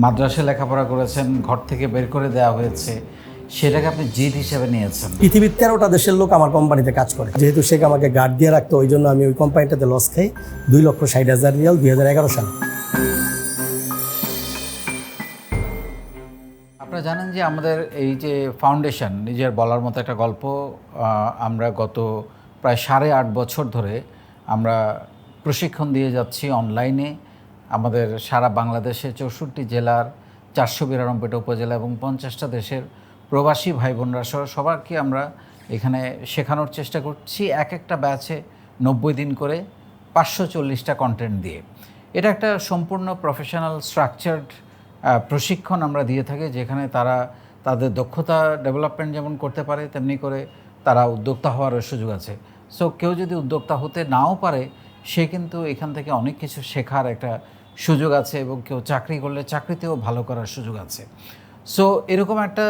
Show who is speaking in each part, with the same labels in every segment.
Speaker 1: মাদ্রাসায় লেখাপড়া করেছেন, ঘর থেকে বের করে দেওয়া হয়েছে, সেটাকে আপনি জিদ হিসেবে নিয়েছেন।
Speaker 2: পৃথিবীর 13টা দেশের লোক আমার কোম্পানিতে কাজ করে, যেহেতু শেখ আমাকে গার্ড দিয়ে রাখতো, ওই জন্য আমি ওই কোম্পানিটাতে লস খাই। 2,60,000 রিয়াল 2011 সালে।
Speaker 1: আপনারা জানেন যে আমাদের এই যে ফাউন্ডেশন, নিজের বলার মতো একটা গল্প, আমরা গত প্রায় 8.5 বছর ধরে আমরা প্রশিক্ষণ দিয়ে যাচ্ছি অনলাইনে। আমাদের সারা বাংলাদেশে 64 জেলার 492টা উপজেলা এবং 50টা দেশের প্রবাসী ভাই বোনরা সহ সবাইকে আমরা এখানে শেখানোর চেষ্টা করছি, এক একটা ব্যাচে 90 দিন করে 540টা কন্টেন্ট দিয়ে। এটা একটা সম্পূর্ণ প্রফেশনাল স্ট্রাকচার্ড প্রশিক্ষণ আমরা দিয়ে থাকি, যেখানে তারা তাদের দক্ষতা ডেভেলপমেন্ট যেমন করতে পারে, তেমনি করে তারা উদ্যোক্তা হওয়ারও সুযোগ আছে। সো কেউ যদি উদ্যোক্তা হতে নাও পারে, সে কিন্তু এখান থেকে অনেক কিছু শেখার একটা সুযোগ আছে, এবং কেউ চাকরি করলে চাকরিতেও ভালো করার সুযোগ আছে। সো এরকম একটা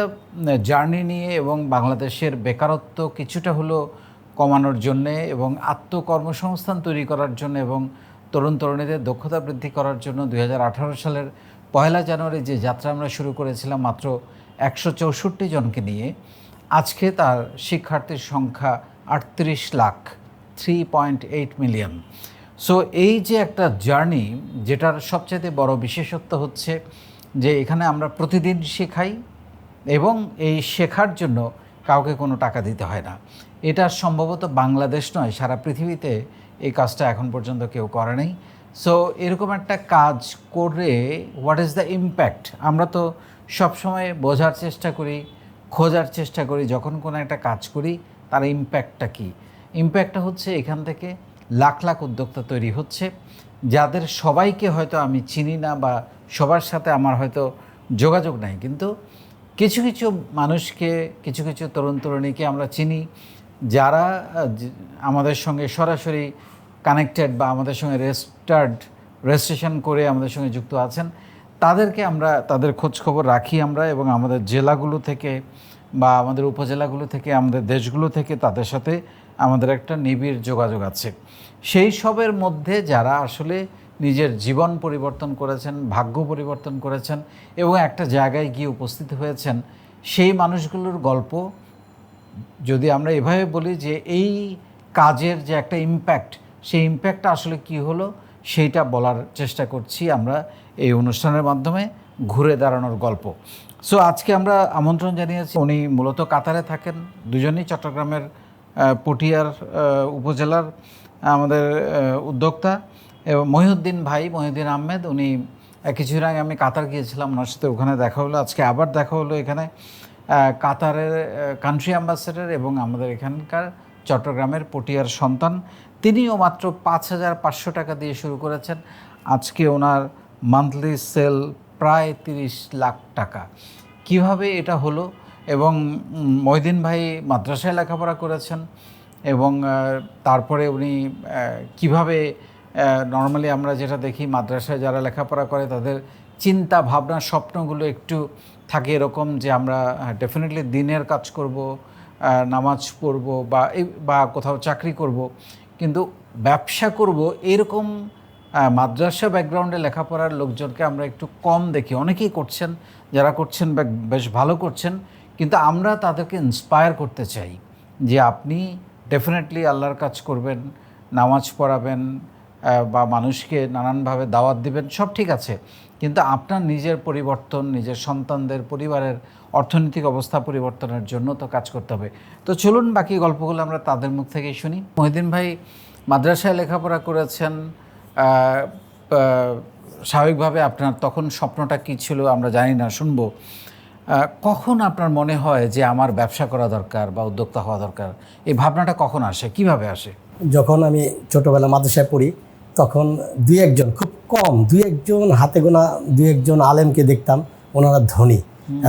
Speaker 1: জার্নি নিয়ে এবং বাংলাদেশের বেকারত্ব কিছুটা হলো কমানোর জন্যে এবং আত্মকর্মসংস্থান তৈরি করার জন্য এবং তরুণ তরুণীদের দক্ষতা বৃদ্ধি করার জন্য 2018 সালের 1 জানুয়ারি যে যাত্রা আমরা শুরু করেছিলাম মাত্র 164 জনকে নিয়ে, আজকে তার শিক্ষার্থীর সংখ্যা 38 লাখ, 3.8 মিলিয়ন। সো এই যে একটা জার্নি, যেটার সবচেয়ে বড় বিশেষত্ব হচ্ছে যে এখানে আমরা প্রতিদিন শেখাই এবং এই শেখার জন্য কাউকে কোনো টাকা দিতে হয় না। এটা সম্ভবত বাংলাদেশ নয়, সারা পৃথিবীতে এই কাজটা এখন পর্যন্ত কেউ করে নাই। সো এরকম একটা কাজ করে হোয়াট ইজ দ্য ইম্প্যাক্ট, আমরা তো সবসময় বোঝার চেষ্টা করি, খোঁজার চেষ্টা করি যখন কোনো একটা কাজ করি তার ইম্প্যাক্টটা কী। ইম্প্যাক্টটা হচ্ছে এখান থেকে লাখ লাখ উদ্যোক্তা তৈরি হচ্ছে, যাদের সবাইকে হয়তো আমি চিনি না বা সবার সাথে আমার হয়তো যোগাযোগ নাই, কিন্তু কিছু কিছু মানুষকে, কিছু কিছু তরুণ তরুণীকে আমরা চিনি, যারা আমাদের সঙ্গে সরাসরি কানেক্টেড বা আমাদের সঙ্গে রেজিস্ট্রেশন করে আমাদের সঙ্গে যুক্ত আছেন। তাদেরকে আমরা তাদের খোঁজখবর রাখি আমরা, এবং আমাদের জেলাগুলো থেকে বা আমাদের উপজেলাগুলো থেকে, আমাদের দেশগুলো থেকে তাদের সাথে আমাদের একটা নিবিড় যোগাযোগ আছে। সেই সবের মধ্যে যারা আসলে নিজের জীবন পরিবর্তন করেছেন, ভাগ্য পরিবর্তন করেছেন এবং একটা জায়গায় গিয়ে উপস্থিত হয়েছেন, সেই মানুষগুলোর গল্প যদি আমরা এভাবে বলি যে এই কাজের যে একটা ইম্প্যাক্ট, সেই ইম্প্যাক্টটা আসলে কি হলো সেইটা বলার চেষ্টা করছি আমরা এই অনুষ্ঠানের মাধ্যমে, ঘুরে দাঁড়ানোর গল্প। সো আজকে আমরা আমন্ত্রণ জানিয়েছি, উনি মূলত কাতারে থাকেন, দুজনেই চট্টগ্রামের পটিয়ার উপজেলার আমাদের উদ্যোক্তা, এবং মহিউদ্দিন ভাই, মহিউদ্দিন আহমেদ, উনি কিছুদিন আগে আমি কাতার গিয়েছিলাম, ওনার সাথে ওখানে দেখা হলো, আজকে আবার দেখা হলো এখানে। কাতারের কান্ট্রি অ্যাম্বাসেডর এবং আমাদের এখানকার চট্টগ্রামের পটিয়ার সন্তান। তিনিও মাত্র 5,500 টাকা দিয়ে শুরু করেছেন, আজকে ওনার মান্থলি সেল প্রায় 30 লাখ টাকা। কিভাবে এটা হলো? এবং মহিউদ্দিন ভাই মাদ্রাসায় লেখাপড়া করেছেন, এবং তারপরে উনি কিভাবে, নর্মালি আমরা যেটা দেখি মাদ্রাসায় যারা লেখাপড়া করে তাদের চিন্তা ভাবনা স্বপ্নগুলো একটু থাকে এরকম যে আমরা ডেফিনেটলি দিনের কাজ করব, নামাজ পড়ব বা কোথাও চাকরি করব, কিন্তু ব্যবসা করব, এরকম মাদ্রাসা ব্যাকগ্রাউন্ডে লেখাপড়ার লোকজনকে আমরা একটু কম দেখি। অনেকেই করছেন, যারা করছেন বেশ ভালো করছেন, কিন্তু আমরা তাদেরকে ইন্সপায়ার করতে চাই যে আপনি ডেফিনেটলি আল্লাহর কাজ করবেন, নামাজ পড়াবেন বা মানুষকে নানানভাবে দাওয়াত দিবেন, সব ঠিক আছে, কিন্তু আপনার নিজের পরিবর্তন, নিজের সন্তানদের, পরিবারের অর্থনৈতিক অবস্থা পরিবর্তনের জন্য তো কাজ করতে হবে। তো চলুন বাকি গল্পগুলো আমরা তাদের মুখ থেকেই শুনি। মহিউদ্দিন ভাই মাদ্রাসায় লেখাপড়া করেছেন, স্বাভাবিকভাবে আপনার তখন স্বপ্নটা কী ছিল আমরা জানি না, শুনবো। কখন আপনার মনে হয় যে আমার ব্যবসা করা দরকার বা উদ্যোক্তা হওয়া দরকার, এই ভাবনাটা কখন আসে, কিভাবে আসে?
Speaker 2: যখন আমি ছোটোবেলা মাদ্রাসায় পড়ি, তখন খুব কম দুই একজন হাতে গোনা আলেমকে দেখতাম, ওনারা ধনী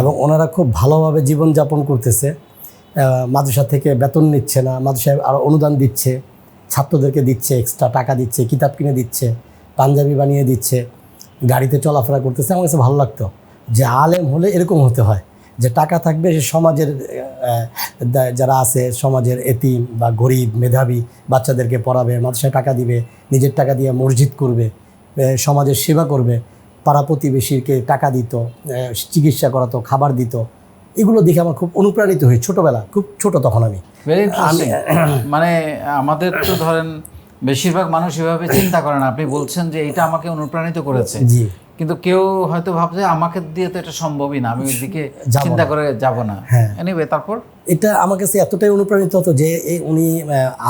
Speaker 2: এবং ওনারা খুব ভালোভাবে জীবনযাপন করতেছে। মাদ্রাসা থেকে বেতন নিচ্ছে না, মাদ্রাসায় আরও অনুদান দিচ্ছে, ছাত্রদেরকে দিচ্ছে, এক্সট্রা টাকা দিচ্ছে, কিতাব কিনে দিচ্ছে, পাঞ্জাবি বানিয়ে দিচ্ছে, গাড়িতে চলাফেরা করতেছে। আমার কাছে ভালো লাগতো যে আলেম হলে এরকম হতে হয়, যে টাকা থাকবে, সে সমাজের যারা আছে, সমাজের এতিম বা গরিব মেধাবী বাচ্চাদেরকে পড়াবে, মাদ্রাসায় টাকা দিবে, নিজের টাকা দিয়ে মসজিদ করবে, সমাজের সেবা করবে, পাড়া প্রতিবেশীকে টাকা দিত, চিকিৎসা করাতো, খাবার দিত। এগুলো দেখে আমার খুব অনুপ্রাণিত হই ছোটোবেলা, খুব ছোট তখন আমি।
Speaker 1: Very interesting. মানে আমাদের তো ধরেন বেশিরভাগ মানুষ এভাবে চিন্তা করেন, আপনি বলছেন যে এটা আমাকে অনুপ্রাণিত করেছে,
Speaker 2: জি,
Speaker 1: কিন্তু কেউ হয়তো ভাবছে আমাকে দিয়ে তো এটা সম্ভবই না, আমি ওইদিকে
Speaker 2: যাবো
Speaker 1: চিন্তা
Speaker 2: না।
Speaker 1: করে যাব না।
Speaker 2: হ্যাঁ।
Speaker 1: এনিওয়ে, তারপর
Speaker 2: এটা আমার কাছে এতটাই অনুপ্রাণিত হতো যে উনি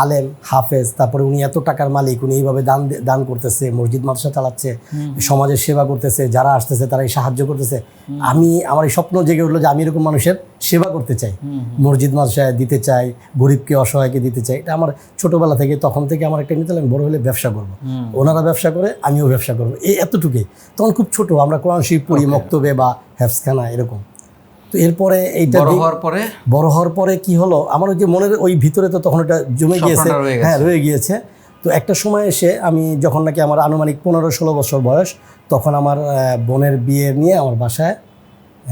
Speaker 2: আলেম, হাফেজ, তারপরে উনি এত টাকার মালিক, উনি এইভাবে দান করতেছে, মসজিদ মাদ্রাসা চালাচ্ছে, সমাজের সেবা করতেছে, যারা আসতেছে তারাই সাহায্য করতেছে। আমার এই স্বপ্ন জেগে উঠলো যে আমি এরকম মানুষের সেবা করতে চাই, মসজিদ মাদ্রাসায় দিতে চাই, গরিবকে অসহায়কে দিতে চাই। এটা আমার ছোটবেলা থেকে, তখন থেকে আমার একটা নিতে আমি বড় হলে ব্যবসা করবো, ওনারা ব্যবসা করে আমিও ব্যবসা করবো, এই এতটুকুই। তখন খুব ছোট, আমরা কোরআন শরীফ পড়ি মক্তবে বা হেফজখানা এরকম। তো এরপরে এইটা বড় হওয়ার পরে কি হলো, আমার ওই যে মনের ওই ভিতরে তো তখন এটা জমে গিয়েছে, হ্যাঁ রয়ে গিয়েছে। তো একটা সময় এসে আমি যখন নাকি আমার আনুমানিক 15-16 বছর বয়স, তখন আমার বোনের বিয়ে নিয়ে আমার বাসায়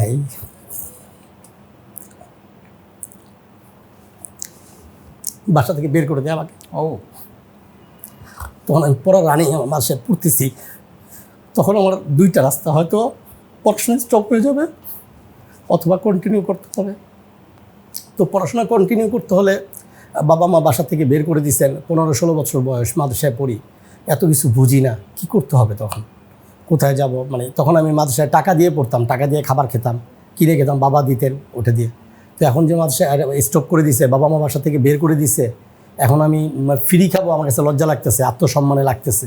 Speaker 2: এই বাসা থেকে বের করে দেয় আমাকে। তখন আমি পড়া রানি আমার বাসায় পড়তেছি, তখন আমার দুইটা রাস্তা, হয়তো পড়াশোনা স্টপ হয়ে যাবে অথবা কন্টিনিউ করতে হবে। তো পড়াশোনা কন্টিনিউ করতে হলে বাবা মা বাসা থেকে বের করে দিয়েছেন। 15-16 বছর বয়স, মাদ্রাসায় পড়ি, এত কিছু বুঝি না, কি করতে হবে তখন, কোথায় যাব। মানে তখন আমি মাদ্রাসায় টাকা দিয়ে পড়তাম, টাকা দিয়ে খাবার খেতাম, কিনে খেতাম, বাবা দিতেন ওটা দিয়ে। তো এখন যে মাদ্রাসায় স্টপ করে দিছে, বাবা মা বাসা থেকে বের করে দিছে, এখন আমি ফ্রি খাবো, আমার কাছে লজ্জা লাগতেছে, আত্মসম্মানে লাগতেছে।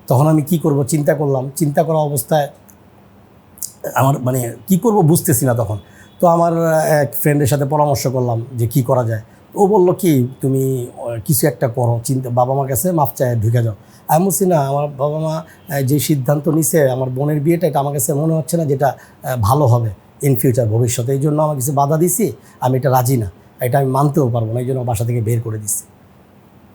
Speaker 2: তখন আমি কি করব চিন্তা করলাম। চিন্তা করা অবস্থায় আমার মানে কি করব বুঝতেছি না তখন। তো আমার এক ফ্রেন্ডের সাথে পরামর্শ করলাম যে কি করা যায়। ও বললো কি, তুমি কিছু একটা করো, বাবা মার কাছে মাফ চায় ঢুকে যাও। আমি বলছি না, আমার বাবা মা যে সিদ্ধান্ত নিছে আমার বোনের বিয়েটা, এটা আমার কাছে মনে হচ্ছে না যেটা ভালো হবে ইন ফিউচার, ভবিষ্যতে। এই জন্য আমার কিছু বাধা দিছি, আমি এটা রাজি না, এটা আমি মানতেও পারবো না, এই জন্য বাসা থেকে বের করে দিচ্ছি।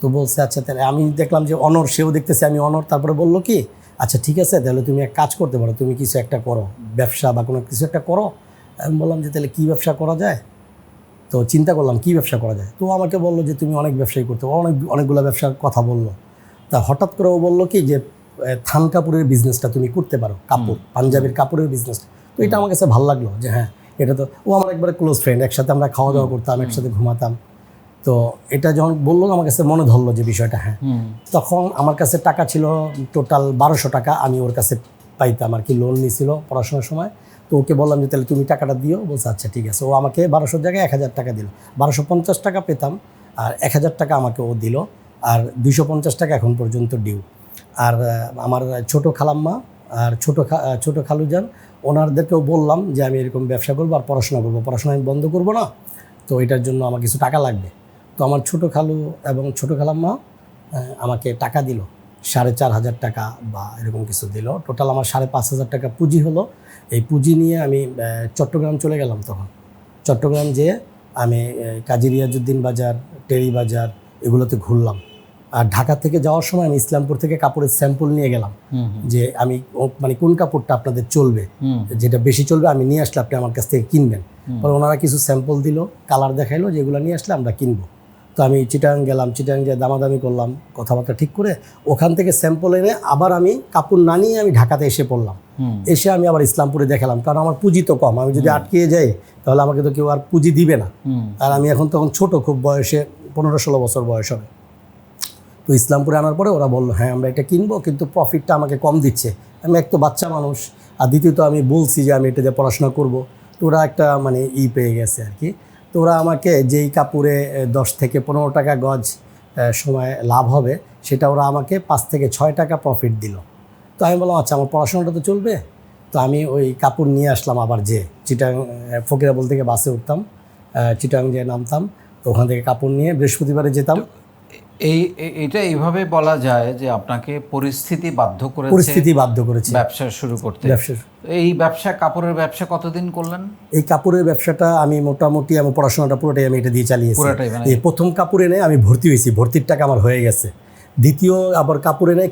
Speaker 2: তো বলছে আচ্ছা তাহলে, আমি দেখলাম যে অনর, সেও দেখতেছে আমি অনর। তারপরে বললো কি, আচ্ছা ঠিক আছে, তাহলে তুমি এক কাজ করতে পারো, তুমি কিছু একটা করো, ব্যবসা বা কোনো কিছু একটা করো। আমি বললাম যে তাহলে কী ব্যবসা করা যায়। তো চিন্তা করলাম কী ব্যবসা করা যায়। তো আমাকে বললো যে তুমি অনেক ব্যবসায়ী করতে পারো, অনেকগুলো ব্যবসার কথা বললো। তা হঠাৎ করে ও বললো কি যে থান কাপড়ের বিজনেসটা তুমি করতে পারো, কাপড়, পাঞ্জাবের কাপড়ের বিজনেস। তো এটা আমার কাছে ভালো লাগলো যে হ্যাঁ, এটা তো, ও আমার একবারে ক্লোজ ফ্রেন্ড, একসাথে আমরা খাওয়া দাওয়া করতাম, একসাথে ঘুমাতাম। তো এটা যখন বললো আমার কাছে মনে ধরলো যে বিষয়টা হ্যাঁ। তখন আমার কাছে টাকা ছিল টোটাল 1200 টাকা, আমি ওর কাছে পাইতাম আর কি, লোন নিয়েছিল পড়াশোনার সময়। তো ওকে বললাম যে তাহলে তুমি টাকাটা দিও। বলছে আচ্ছা ঠিক আছে। ও আমাকে 1200 জায়গায় 1000 টাকা দিল, 1250 টাকা পেতাম, আর 1000 টাকা আমাকে ও দিল, আর 250 টাকা এখন পর্যন্ত ডিউ। আর আমার ছোটো খালাম্মা আর ছোটো খালুজান, ওনাদেরকেও বললাম যে আমি এরকম ব্যবসা করবো আর পড়াশোনা করবো, পড়াশোনা আমি বন্ধ করবো না, তো এটার জন্য আমার কিছু টাকা লাগবে। তো আমার ছোটো খালু এবং ছোটো খালাম্মা আমাকে টাকা দিল, 4500 টাকা বা এরকম কিছু দিল। টোটাল আমার 5500 টাকা পুঁজি হলো। এই পুঁজি নিয়ে আমি চট্টগ্রাম চলে গেলাম। তখন চট্টগ্রাম যেয়ে আমি কাজী রিয়াজউদ্দিন বাজার, টেরি বাজার এগুলোতে ঘুরলাম। আর ঢাকা থেকে যাওয়ার সময় আমি ইসলামপুর থেকে কাপড়ের স্যাম্পল নিয়ে গেলাম, যে আমি মানে কোন কাপড়টা আপনাদের চলবে, যেটা বেশি চলবে আমি নিয়ে আসলে আপনি আমার কাছ থেকে কিনবেন। পরে ওনারা কিছু স্যাম্পল দিল, কালার দেখাইলো, যেগুলো নিয়ে আসলে আমরা কিনবো। তো আমি চিটাগাং গেলাম, চিটাগাং যে দামাদামি করলাম, কথাবার্তা ঠিক করে ওখান থেকে স্যাম্পল এনে আবার আমি কাপড় না নিয়ে আমি ঢাকাতে এসে পড়লাম। এসে আমি আবার ইসলামপুরে দেখালাম, কারণ আমার পুঁজি তো কম, আমি যদি আটকে যাই তাহলে আমাকে তো কেউ আর পুঁজি দিবে না। আর আমি এখন তখন ছোট, খুব বয়সে 15-16 বছর বয়স হবে। তো ইসলামপুরে আনার পরে ওরা বললো হ্যাঁ আমরা এটা কিনবো, কিন্তু প্রফিটটা আমাকে কম দিচ্ছে। আমি এক তো বাচ্চা মানুষ, আর দ্বিতীয়ত আমি বলছি যে আমি এটা দিয়ে পড়াশোনা করবো। তো ওরা একটা মানে পেয়ে গেছে আর কি। তো ওরা আমাকে যেই কাপড়ে 10 থেকে 15 টাকা গজ সময় লাভ হবে, সেটা ওরা আমাকে 5 থেকে 6 টাকা প্রফিট দিল। তো আমি বললাম আচ্ছা আমার পড়াশোনাটা তো চলবে। তো আমি ওই কাপড় নিয়ে আসলাম আবার, যে চিটাং ফকিরাবল থেকে বাসে উঠতাম, চিটাং যেয়ে নামতাম, তো ওখান থেকে কাপড় নিয়ে বৃহস্পতিবারে যেতাম।
Speaker 1: এইটা এইভাবে বলা যায় যে আপনাকে পরিস্থিতি বাধ্য করেছে ব্যবসা শুরু করতে। এই ব্যবসা, কাপড়ের ব্যবসা কতদিন করলেন?
Speaker 2: এই কাপড়ের ব্যবসাটা আমি মোটামুটি আমার পড়াশোনাটা পুরোটাই আমি এটা দিয়ে চালিয়েছি। এই প্রথম কাপড় এনে আমি ভর্তি হয়েছি, ভর্তির টাকা আমার হয়ে গেছে। দ্বিতীয় আবার কাপড় এনে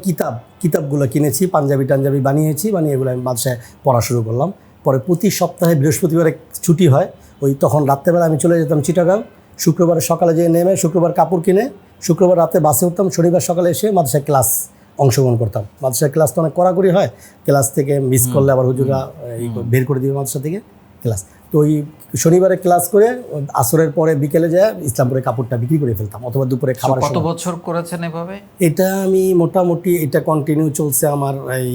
Speaker 2: কিতাবগুলো কিনেছি, পাঞ্জাবি টাঞ্জাবি বানিয়েছি, বানিয়ে এগুলো আমি মাদ্রাসায় পড়া শুরু করলাম। পরে প্রতি সপ্তাহে বৃহস্পতিবারে ছুটি হয়, ওই তখন রাত্রেবেলা আমি চলে যেতাম চিটাগাং। শুক্রবার সকালে যেয়ে নেমে শুক্রবার কাপড় কিনে শুক্রবার রাতে বাসে উঠতাম, শনিবার সকালে এসে মাদ্রাসায় ক্লাস অংশগ্রহণ করতাম। মাদ্রাসার ক্লাস তো অনেক কড়াকড়ি হয়, ক্লাস থেকে মিস করলে আবার হুজুরা বের করে দিবে মাদ্রাসা থেকে ক্লাস। তো ওই শনিবারে ক্লাস করে আসরের পরে বিকেলে যায় ইসলামপুরে কাপড়টা বিক্রি করে ফেলতাম, অথবা দুপুরে খাবার।
Speaker 1: কত বছর করেছেন এভাবে?
Speaker 2: এটা আমি মোটামুটি এটা কন্টিনিউ চলছে আমার এই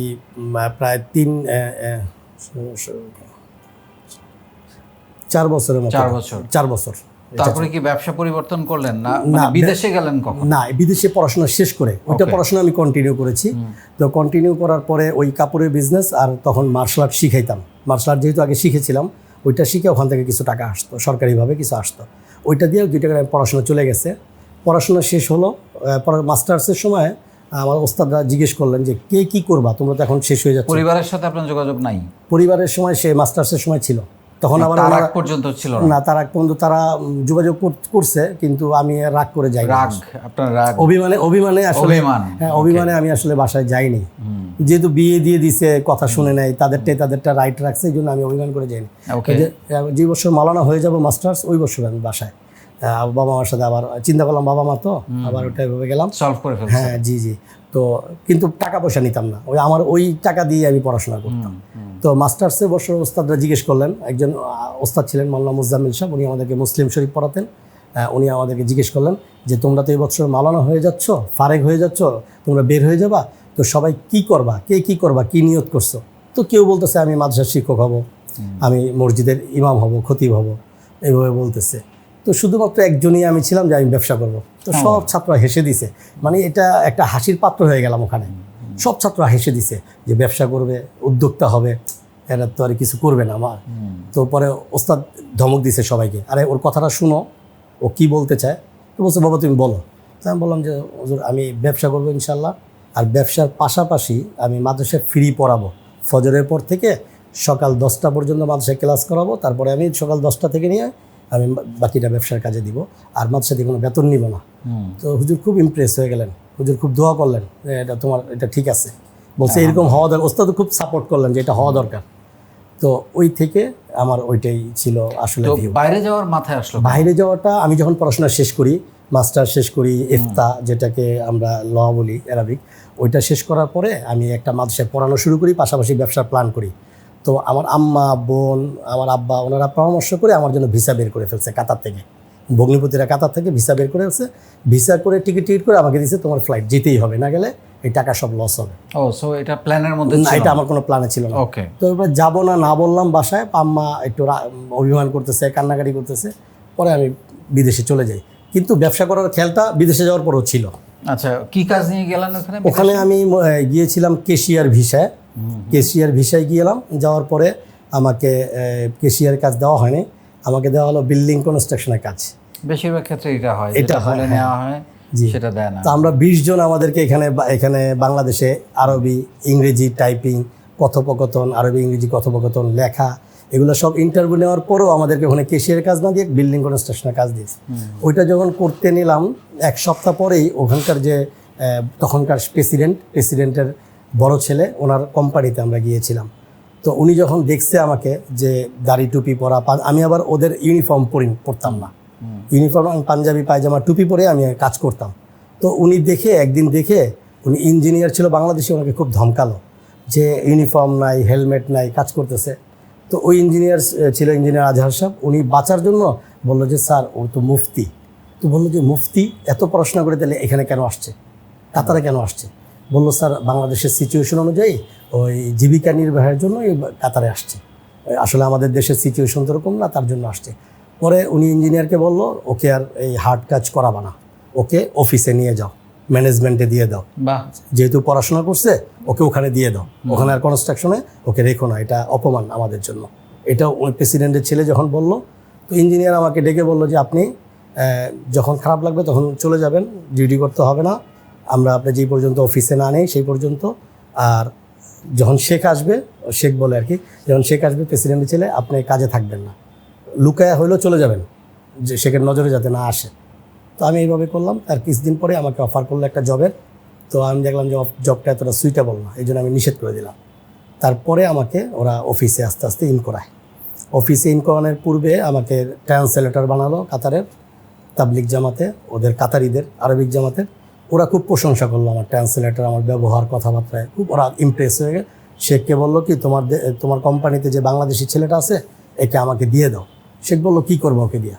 Speaker 2: প্রায় 4 বছরের মতো। 4 বছর।
Speaker 1: তারপরে কি ব্যবসা পরিবর্তন করলেন না মানে বিদেশে গেলেন কখন?
Speaker 2: না, বিদেশে পড়াশোনা শেষ করে ওইটা পড়াশোনা আমি কন্টিনিউ করেছি। তো কন্টিনিউ করার পরে ওই কাপড়ের বিজনেস, আর তখন মার্শাল আর্ট শিখাইতাম। মার্শাল আর্ট যেহেতু আগে শিখেছিলাম, ওইটা শিখে ওখান থেকে কিছু টাকা আসতো, সরকারিভাবে কিছু আসতো। ওইটা দিয়ে 2 টাকা পড়াশোনা চলে গেছে। পড়াশোনা শেষ হলো, পরে মাস্টার্সের সময় আমার ওস্তাদরা জিজ্ঞেস করলেন যে কে কী করবা, তোমরা তো এখন শেষ হয়ে যাচ্ছে।
Speaker 1: পরিবারের সাথে আপনার যোগাযোগ নাই?
Speaker 2: পরিবারের সময় সে মাস্টার্সের সময় ছিল, তখন আবার
Speaker 1: তার আগ পর্যন্ত ছিল
Speaker 2: না। তার আগ পর্যন্ত তারা যোগাযোগ করছে, কিন্তু আমি রাগ করে যাই।
Speaker 1: রাগ, আপনার রাগ?
Speaker 2: অভিমানে আসলে, হ্যাঁ অভিমানে আমি আসলে বাসায় যাইনি। যেহেতু বিয়ে দিয়ে দিছে, কথা শুনে নেয়, তাদেরটা রাইট রাখছে, এই জন্য আমি অভিমান করে যাইনি। যে বছর মালানা হয়ে যাব মাস্টার্স, ওই বছর আমি বাসায় বাবা মার সাথে আবার চিন্তা করলাম, বাবা মা তো আবার ওটা এভাবে গেলাম,
Speaker 1: সলভ করে ফেললাম।
Speaker 2: হ্যাঁ জি। তো কিন্তু টাকা পয়সা নিতাম না, আমার ওই টাকা দিয়ে আমি পড়াশোনা করতাম। তো মাস্টার্সে বছর ওস্তাদরা জিজ্ঞেস করলেন, একজন ওস্তাদ ছিলেন মাওলানা মুজাম্মিল সাহেব, উনি আমাদেরকে মুসলিম শরীফ পড়াতেন। উনি আমাদেরকে জিজ্ঞেস করলেন যে তোমরা তো এই বছর মাওলানা হয়ে যাচ্ছ, ফারেক হয়ে যাচ্ছ, তোমরা বের হয়ে যাবা, তো সবাই কি করবা, কে কী করবা, কী নিয়ত করছো? তো কেউ বলতেছে আমি মাদ্রাসার শিক্ষক হব, আমি মসজিদের ইমাম হব, খতিব হব, এইভাবে বলতেছে। তো শুধুমাত্র একজনই আমি ছিলাম যে আমি ব্যবসা করব। তো সব ছাত্ররা হেসে দিছে, মানে এটা একটা হাসির পাত্র হয়ে গেলাম ওখানে। সব ছাত্ররা হেসে দিছে যে ব্যবসা করবে, উদ্যোক্তা হবে, এরা তো আর কিছু করবে না আমার। তো পরে ওস্তাদ ধমক দিছে সবাইকে, আরে ওর কথাটা শুনো, ও কি বলতে চায়। তো বলছে বাবা তুমি বলো। তো আমি বললাম যে হুজুর আমি ব্যবসা করবো ইনশাল্লাহ, আর ব্যবসার পাশাপাশি আমি মাদ্রাসায় ফ্রি পড়াবো। ফজরের পর থেকে সকাল 10টা পর্যন্ত মাদ্রাসায় ক্লাস করাবো, তারপরে আমি সকাল 10টা থেকে নিয়ে আমি বাকিটা ব্যবসার কাজে দিব, আর মাদ্রাসা থেকে কোনো বেতন নিব না। তো হুজুর খুব ইমপ্রেস হয়ে গেলেন, হুজুর খুব দোয়া করলেন, এটা তোমার এটা ঠিক আছে, বলছে এরকম হওয়া দরকার। ওস্তাদ খুব সাপোর্ট করলেন যে এটা হওয়া দরকার। তো ওই থেকে আমার ওইটাই ছিল আসলে।
Speaker 1: বাইরে যাওয়ার মাথায় আসলো?
Speaker 2: বাইরে যাওয়াটা আমি যখন পড়াশোনা শেষ করি, মাস্টার শেষ করি, ইফতা যেটাকে আমরা ল বলি অ্যারাবিক, ওইটা শেষ করার পরে আমি একটা মাদ্রাসায় পড়ানো শুরু করি, পাশাপাশি ব্যবসার প্ল্যান করি। তো আমার আম্মা, বোন, আমার আব্বা, ওনারা পরামর্শ করে আমার জন্য ভিসা বের করে ফেলছে কাতার থেকে। ভগ্নিপতিরা কাতার থেকে ভিসা বের করে ফেলছে, ভিসা করে টিকিট করে আমাকে দিয়েছে, তোমার ফ্লাইট যেতেই হবে, না গেলে এই টাকা সব লস হবে।
Speaker 1: ও সো এটা প্ল্যানের মধ্যে
Speaker 2: না, এটা আমার কোনো প্ল্যানে ছিল না।
Speaker 1: ওকে।
Speaker 2: তো এবার যাবো না বললাম বাসায়, আম্মা একটু অভিমান করতেছে, কান্নাকাটি করতেছে। পরে আমি বিদেশে চলে যাই, কিন্তু ব্যবসা করার খেয়ালটা বিদেশে যাওয়ার পরও ছিল।
Speaker 1: আচ্ছা, কি কাজ নিয়ে গেলেন ওখানে?
Speaker 2: ওখানে আমি গিয়েছিলাম কেশিয়ার ভিসায়। কেশিয়ার ভিসায় গিয়েলাম, যাওয়ার পরে আমাকে কেশিয়ার কাজ দেওয়া হয়নি, আমাকে দেওয়া হলো বিল্ডিং কনস্ট্রাকশনের কাজ।
Speaker 1: বেশিরভাগ ক্ষেত্রে এটা হয়, নেওয়া হয়, সেটা দেয় না।
Speaker 2: তো আমরা 20 জন আমাদেরকে এখানে বাংলাদেশে আরবি ইংরেজি টাইপিং, কথোপকথন, আরবি ইংরেজি কথোপকথন, লেখা, এগুলো সব ইন্টারভিউ নেওয়ার পরেও আমাদেরকে ওখানে কেশিয়ার কাজ না দিয়ে বিল্ডিং কনস্ট্রাকশনের কাজ দিয়েছে। ওইটা যখন করতে নিলাম, 1 সপ্তাহ পরেই ওখানকার যে তখনকার প্রেসিডেন্টের বড় ছেলে, ওনার কোম্পানিতে আমরা গিয়েছিলাম। তো উনি যখন দেখছে আমাকে যে দাড়ি টুপি পরা, আমি আবার ওদের ইউনিফর্ম পরতাম না, ইউনিফর্ম পাঞ্জাবি পায়জামা টুপি পরে আমি কাজ করতাম। তো উনি একদিন দেখে উনি ইঞ্জিনিয়ার ছিল বাংলাদেশে, ওনাকে খুব ধমকালো যে ইউনিফর্ম নাই, হেলমেট নাই, কাজ করতেছে। তো ওই ইঞ্জিনিয়ার ছিল ইঞ্জিনিয়ার আজহার সাহেব, উনি বাঁচার জন্য বললো যে স্যার ও তো মুফতি। তো বললো যে মুফতি এত পড়াশোনা করে তাহলে এখানে কেন আসছে, কাতারে কেন আসছে? বললো স্যার বাংলাদেশের সিচুয়েশন অনুযায়ী ওই জীবিকা নির্বাহের জন্য এই কাতারে আসছে, আসলে আমাদের দেশের সিচুয়েশন তো এরকম না, তার জন্য আসছে। পরে উনি ইঞ্জিনিয়ারকে বললো ওকে আর এই হার্ড কাজ করাবা না, ওকে অফিসে নিয়ে যাও, ম্যানেজমেন্টে দিয়ে দাও, যেহেতু পড়াশোনা করছে ওকে ওখানে দিয়ে দাও, ওখানে আর কনস্ট্রাকশনে ওকে রেখো না, এটা অপমান আমাদের জন্য। এটা ওই প্রেসিডেন্টের ছেলে যখন বলল, তো ইঞ্জিনিয়ার আমাকে ডেকে বললো যে আপনি যখন খারাপ লাগবে তখন চলে যাবেন, ডিউটি করতে হবে না, আমরা আপনি যেই পর্যন্ত অফিসে না নেই সেই পর্যন্ত, আর যখন শেখ আসবে, শেখ বলে আর কি, যখন শেখ আসবে প্রেসিডেন্টের ছেলে, আপনি কাজে থাকবেন না, লুকায়া হইলেও চলে যাবেন, যে শেখের নজরে যাতে না আসে। তো আমি এইভাবে করলাম। তার কিছুদিন পরে আমাকে অফার করলো একটা জবের। তো আমি দেখলাম যে জবটা এতটা সুইটেবল না, এই জন্য আমি নিষেধ করে দিলাম। তারপরে আমাকে ওরা অফিসে আস্তে আস্তে ইন করায়। অফিসে ইন করানোর পূর্বে আমাকে ট্রান্সলেটর বানালো কাতারের তাবলিগ জামাতে, ওদের কাতারিদের আরবিক জামাতের। ওরা খুব প্রশংসা করলো আমার ট্রান্সলেটার, আমার ব্যবহার, কথাবার্তায় খুব ওরা ইমপ্রেস হয়ে গেল। শেখকে বললো কি তোমার কোম্পানিতে যে বাংলাদেশি ছেলেটা আছে একে আমাকে দিয়ে দাও। শেখ বললো কী করবো ওকে দিয়া?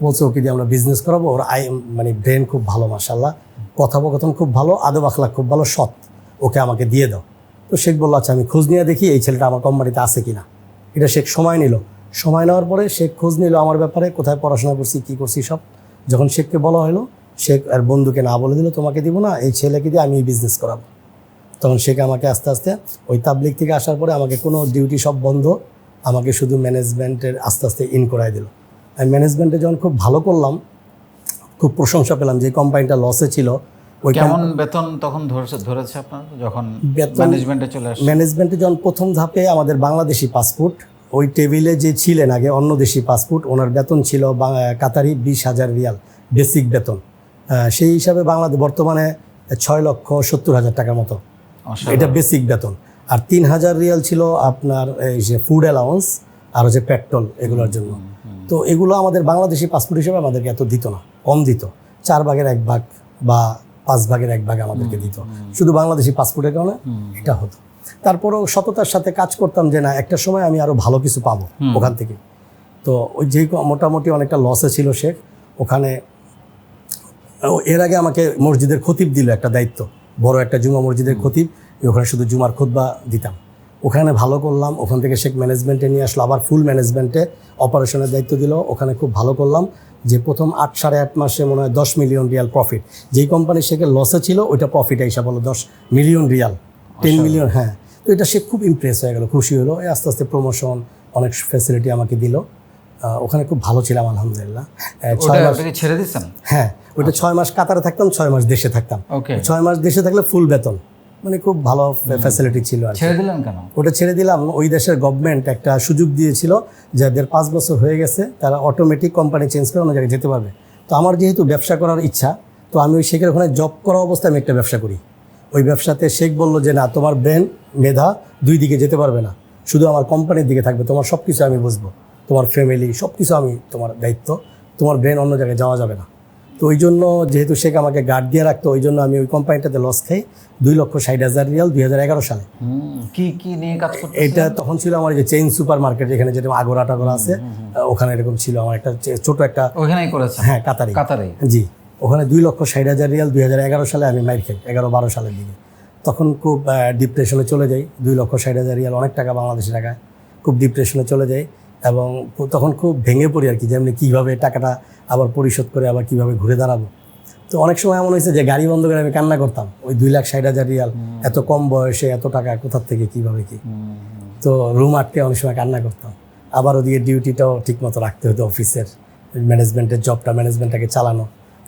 Speaker 2: বলছে ওকে দিয়ে আমরা বিজনেস করাবো। ওর মানে ব্রেন খুব ভালো, মাশাআল্লাহ, কথোপকথন খুব ভালো, আদব আখলাক খুব ভালো, সৎ, ওকে আমাকে দিয়ে দাও। তো শেখ বললো আচ্ছা আমি খোঁজ নিয়ে দেখি এই ছেলেটা আমার কোম্পানিতে আছে কিনা। এটা শেখ সময় নিল। সময় নেওয়ার পরে শেখ খোঁজ নিল আমার ব্যাপারে, কোথায় পড়াশোনা করছি, কী করছি সব। যখন শেখকে বলা হলো, শেখ আর বন্ধুকে না বলে দিল তোমাকে দিব না, এই ছেলেকে দিয়ে আমি বিজনেস করাবো। তখন শেখ আমাকে আস্তে আস্তে ওই তাবলিগ থেকে আসার পরে আমাকে কোনো ডিউটি সব বন্ধ, আমাকে শুধু ম্যানেজমেন্টের আস্তে আস্তে ইন করাই দিল। আমি ম্যানেজমেন্টে যখন খুব ভালো করলাম, খুব প্রশংসা পেলাম। যে কোম্পানিটা লসে ছিল ওই
Speaker 1: কেমন বেতন তখন ধরেছে আপনার যখন ম্যানেজমেন্টে চলে আসে?
Speaker 2: ম্যানেজমেন্টে যখন প্রথম ধাপে আমাদের বাংলাদেশি পাসপোর্ট, ওই টেবিলে যে ছিলেন আগে অন্য দেশি পাসপোর্ট, ওনার বেতন ছিল কাতারি 20,000 রিয়াল বেসিক বেতন। সেই হিসাবে বর্তমানে 6,70,000 টাকার মতো এটা বেসিক বেতন। আর 3,000 রিয়াল ছিল আপনার এই যে ফুড অ্যালাউন্স আর হচ্ছে পেট্রোল এগুলোর জন্য। তো এগুলো আমাদের বাংলাদেশি পাসপোর্ট হিসেবে আমাদেরকে এত দিত না, কম দিত, 4 ভাগের 1 ভাগ বা 5 ভাগের 1 ভাগ আমাদেরকে দিত, শুধু বাংলাদেশি পাসপোর্টের কারণে এটা হতো। তারপরেও সততার সাথে কাজ করতাম যে না একটা সময় আমি আরও ভালো কিছু পাবো ওখান থেকে। তো ওই যে মোটামুটি অনেকটা লসে ছিল শেখ ওখানে। এর আগে আমাকে মসজিদের খতিব দিল একটা দায়িত্ব, বড় একটা জুমা মসজিদের খতিব, ওখানে শুধু জুমার খুতবা দিতাম। ওখানে ভালো করলাম, ওখান থেকে শেখ ম্যানেজমেন্টে নিয়ে আসলো, আবার ফুল ম্যানেজমেন্টে অপারেশনের দায়িত্ব দিল। ওখানে খুব ভালো করলাম, যে প্রথম 8-8.5 মাসে মনে হয় 10 মিলিয়ন রিয়াল প্রফিট। যেই কোম্পানি শেখের লসে ছিল ওইটা প্রফিট হিসাব হলো 10 মিলিয়ন রিয়াল, 10 মিলিয়ন। হ্যাঁ, তো এটা সে খুব ইমপ্রেস হয়ে গেল, খুশি হলো। আস্তে আস্তে প্রমোশন, অনেক ফ্যাসিলিটি আমাকে দিল। ওখানে খুব ভালো ছিলাম আলহামদুলিল্লাহ।
Speaker 1: 6 মাস ছেড়ে দিচ্ছেন?
Speaker 2: হ্যাঁ, ওইটা 6 মাস কাতারে থাকতাম, 6 মাস দেশে থাকতাম। 6 মাস দেশে থাকলে ফুল বেতন, মানে খুব ভালো ফ্যাসিলিটি ছিল।
Speaker 1: ছেড়ে দিলেন কেন?
Speaker 2: ওটা ছেড়ে দিলাম, ওই দেশের গভর্নমেন্ট একটা সুযোগ দিয়েছিল যাদের 5 বছর হয়ে গেছে তারা অটোমেটিক কোম্পানি চেঞ্জ করে অন্য জায়গায় যেতে পারবে। তো আমার যেহেতু ব্যবসা করার ইচ্ছা, তো আমি ওই শেখের ওখানে জব করা অবস্থায় আমি একটা ব্যবসা করি। ওই ব্যবসাতে শেখ বলল যে না, তোমার ব্রেন মেধা 2 দিকে যেতে পারবে না, শুধু আমার কোম্পানির দিকে থাকবে, তোমার সব কিছু আমি বুঝবো, তোমার ফ্যামিলি সব কিছু আমি, তোমার দায়িত্ব, তোমার ব্রেন অন্য জায়গায় যাওয়া যাবে না। তো ওই জন্য যেহেতু শেখ আমাকে গার্ড দিয়ে রাখতো, ওই জন্য আমি ওই কোম্পানিটাতে লস খাই 2,60,000 রিয়াল 2011 সালে।
Speaker 1: কি নিয়ে কাজ করতে?
Speaker 2: এটা তখন ছিল আমার যে চেইন সুপার মার্কেট, এখানে যেরকম আগোরা টাগোরা আছে, ওখানে এরকম ছিল আমার একটা ছোট একটা।
Speaker 1: ওখানেই করেছে?
Speaker 2: হ্যাঁ, কাতারে। জি, ওখানে 2,60,000 রিয়াল 2011 সালে আমি মাইর খাই, 11-12 সালের দিকে। তখন খুব ডিপ্রেশনে চলে যাই। 2,60,000 রিয়াল অনেক টাকা, বাংলাদেশি টাকায়। খুব ডিপ্রেশনে চলে যাই এবং তখন খুব ভেঙে পড়ি আর কি, যেমনি কীভাবে টাকাটা আবার পরিশোধ করে আবার কীভাবে ঘুরে দাঁড়াবো। তো অনেক সময় এমন হয়েছে যে গাড়ি বন্ধ করে আমি কান্না করতাম, ওই 2,60,000 রিয়াল এত কম বয়সে এত টাকা কোথার থেকে কীভাবে কি। তো রুম আটকে অনেক সময় কান্না করতাম। আবার ওদিকে ডিউটিটাও ঠিকমতো রাখতে হতো, অফিসের ম্যানেজমেন্টের জবটা, ম্যানেজমেন্টটাকে চালানো,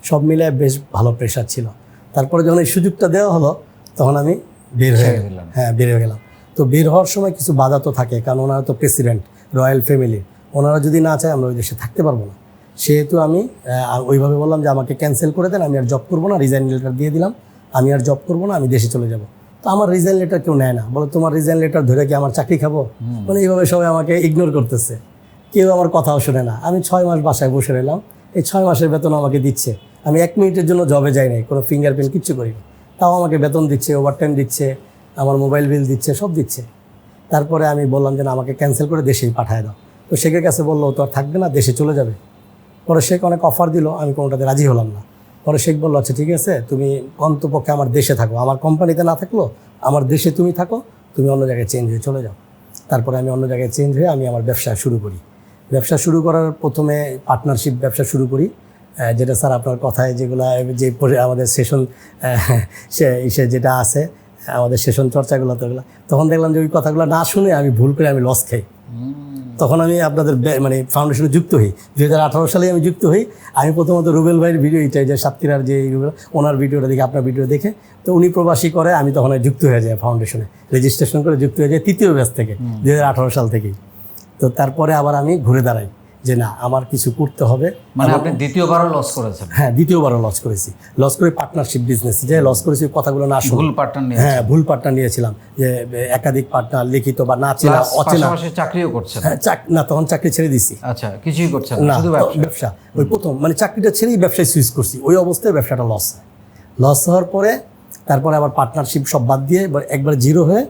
Speaker 2: সব মিলে বেশ ভালো প্রেশার ছিল। তারপরে যখন এই সুযোগটা দেওয়া হলো তখন আমি বের হয়ে গেলাম। হ্যাঁ, বের হয়ে গেলাম। তো বের হওয়ার সময় কিছু বাধা তো থাকে, কারণ ওনারা তো প্রেসিডেন্ট, রয়্যাল ফ্যামিলি, ওনারা যদি না চায় আমরা ওই দেশে থাকতে পারবো না। সেহেতু আমি ওইভাবে বললাম যে আমাকে ক্যান্সেল করে দেন, আমি আর জব করবো না, রিজাইন লেটার দিয়ে দিলাম, আমি আর জব করবো না, আমি দেশে চলে যাব। তো আমার রিজাইন লেটার কেউ নেয় না, বলো তোমার রিজাইন লেটার ধরে কি আমার চাকরি খাবো? মানে এইভাবে সবাই আমাকে ইগনোর করতেছে, কেউ আমার কথাও শোনে না। আমি 6 মাস বাসায় বসে রইলাম, এই 6 মাসের বেতন আমাকে দিচ্ছে। আমি 1 মিনিটের জন্য জবে যাই নাই, কোনো ফিঙ্গারপ্রিন্ট কিচ্ছু করিনি, তাও আমাকে বেতন দিচ্ছে, ওভারটাইম দিচ্ছে, আমার মোবাইল বিল দিচ্ছে, সব দিচ্ছে। তারপরে আমি বললাম যে না, আমাকে ক্যান্সেল করে দেশেই পাঠায় দাও। তো শেখের কাছে বললো তো আর থাকবে না, দেশে চলে যাবে। পরে শেখ অনেক অফার দিল, আমি কোনোটাতে রাজি হলাম না। পরে শেখ বললো আচ্ছা ঠিক আছে, তুমি অন্তপক্ষে আমার দেশে থাকো, আমার কোম্পানিতে না থাকলো আমার দেশে তুমি থাকো, তুমি অন্য জায়গায় চেঞ্জ হয়ে চলে যাও। তারপরে আমি অন্য জায়গায় চেঞ্জ হয়ে আমি আমার ব্যবসা শুরু করি। ব্যবসা শুরু করার প্রথমে পার্টনারশিপ ব্যবসা শুরু করি, যেটা স্যার আপনার কথায় যেগুলো যে আমাদের সেশন সে যেটা আছে আমাদের সেশন চর্চাগুলো, তো ওগুলো তখন দেখলাম যে ওই কথাগুলো না শুনে আমি ভুল করে আমি লস খাই। তখন আমি আপনাদের মানে ফাউন্ডেশনে যুক্ত হই, 2018 সালে আমি যুক্ত হই। আমি প্রথমত রুবেল ভাইয়ের ভিডিও, এটাই যে সাতক্ষীরার যে ওনার ভিডিওটা দেখে, আপনার ভিডিও দেখে, তো উনি প্রবাসী করে, আমি তখন যুক্ত হয়ে যাই ফাউন্ডেশনে, রেজিস্ট্রেশন করে যুক্ত হয়ে যাই 3য় ব্যাচ থেকে 2018 সাল থেকেই। তো তারপরে আবার আমি ঘুরে দাঁড়াই যে না, আমার কিছু করতে হবে।
Speaker 1: মানে আপনি দ্বিতীয়বারও লস করেছেন?
Speaker 2: হ্যাঁ, দ্বিতীয়বারও লস করেছি। লস করে পার্টনারশিপ বিজনেস যে লস করেছি, কথাগুলো না শুনে
Speaker 1: ভুল পার্টনার নিয়ে।
Speaker 2: হ্যাঁ, ভুল পার্টনার নিয়েছিলাম, যে একাধিক পার্টনার, লিখিত বা না চেনা অচেনা।
Speaker 1: চাকরিও করছেন?
Speaker 2: না, তখন চাকরি ছেড়ে দিছি।
Speaker 1: আচ্ছা, কিছুই করছেন
Speaker 2: না,
Speaker 1: শুধু
Speaker 2: ব্যবসা। ওই প্রথম মানে চাকরিটা ছেড়েই ব্যবসায় সুইচ করছি, ওই অবস্থায় ব্যবসাটা লস। লস হওয়ার পরে তারপরে আবার পার্টনারশিপ সব বাদ দিয়ে একবার জিরো হয়ে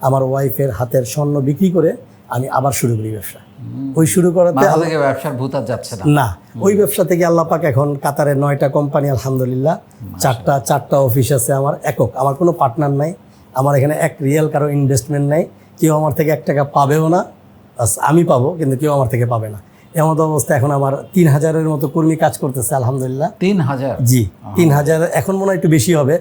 Speaker 2: আমার ওয়াইফের হাতের স্বর্ণ বিক্রি করে আমি আবার শুরু করি ব্যবসা। ওই শুরু করাতে
Speaker 1: মাথা থেকে ব্যবসার ভূত আর যাচ্ছে না।
Speaker 2: না, ওই ব্যবসা থেকে আল্লাহ পাক এখন কাতারে 9টা কোম্পানি আলহামদুলিল্লাহ, চারটা অফিস আছে আমার একক, আমার কোনো পার্টনার নাই, আমার এখানে এক রিয়েল কারো ইনভেস্টমেন্ট নাই, কেউ আমার থেকে 1 টাকা পাবেও না, আমি পাবো কিন্তু কেউ আমার থেকে পাবে না। এমন অবস্থা এখন আমার 3000-এর মতো কর্মী কাজ করতেছে আলহামদুলিল্লাহ।
Speaker 1: 3000?
Speaker 2: জি 3000, এখন মনে হয় একটু বেশি হবে।